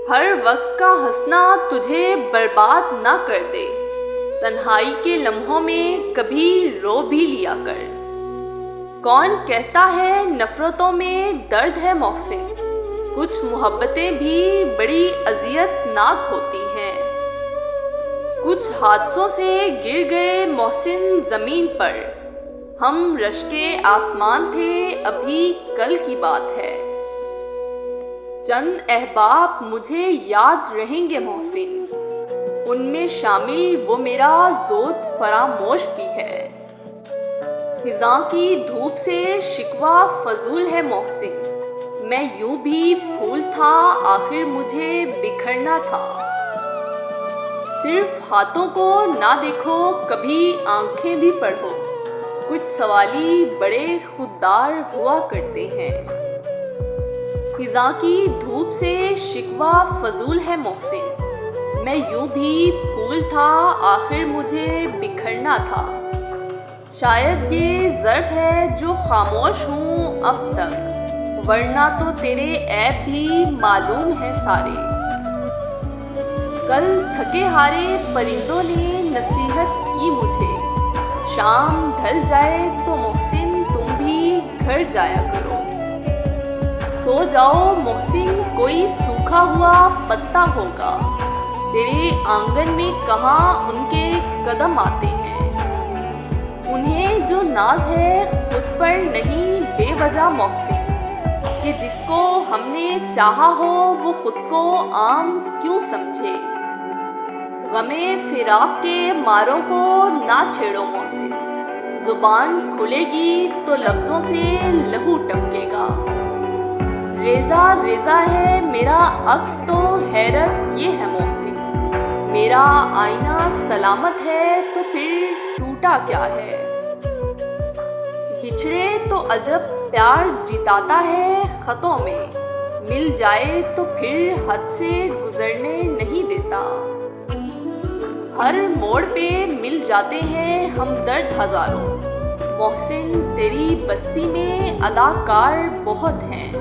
ہر وقت کا ہنسنا تجھے برباد نہ کر دے، تنہائی کے لمحوں میں کبھی رو بھی لیا کر۔ کون کہتا ہے نفرتوں میں درد ہے محسن، کچھ محبتیں بھی بڑی اذیت ناک ہوتی ہیں۔ کچھ حادثوں سے گر گئے محسن زمین پر، ہم رشکے آسمان تھے ابھی کل کی بات ہے۔ چند احباب مجھے یاد رہیں گے محسن، ان میں شامل وہ میرا زود فراموش بھی ہے۔ خزاں کی دھوپ سے شکوہ فضول ہے محسن، میں یوں بھی پھول تھا آخر مجھے بکھرنا تھا۔ صرف ہاتھوں کو نہ دیکھو کبھی آنکھیں بھی پڑھو، کچھ سوالی بڑے خوددار ہوا کرتے ہیں۔ خزاں کی دھوپ سے شکوہ فضول ہے محسن، میں یوں بھی پھول تھا آخر مجھے بکھرنا تھا۔ شاید یہ ظرف ہے جو خاموش ہوں اب تک، ورنہ تو تیرے عیب بھی معلوم ہیں سارے۔ کل تھکے ہارے پرندوں نے نصیحت کی مجھے، شام ڈھل جائے تو محسن تم بھی گھر جایا کرو۔ سو جاؤ محسن کوئی سوکھا ہوا پتا ہوگا، تیرے آنگن میں کہاں ان کے قدم آتے ہیں۔ انہیں جو ناز ہے خود پر نہیں بے وجہ محسن، کہ جس کو ہم نے چاہا ہو وہ خود کو عام کیوں سمجھے۔ غمِ فراق کے ماروں کو نہ چھیڑو محسن، زبان کھلے گی تو لفظوں سے لہو ٹپکے گا۔ ریزہ ریزہ ہے میرا عکس تو حیرت یہ ہے محسن، میرا آئینہ سلامت ہے تو پھر ٹوٹا کیا ہے۔ بچھڑے تو عجب پیار جتاتا ہے خطوں میں، مل جائے تو پھر حد سے گزرنے نہیں دیتا۔ ہر موڑ پہ مل جاتے ہیں ہمدرد ہزاروں، محسن تیری بستی میں اداکار بہت ہیں۔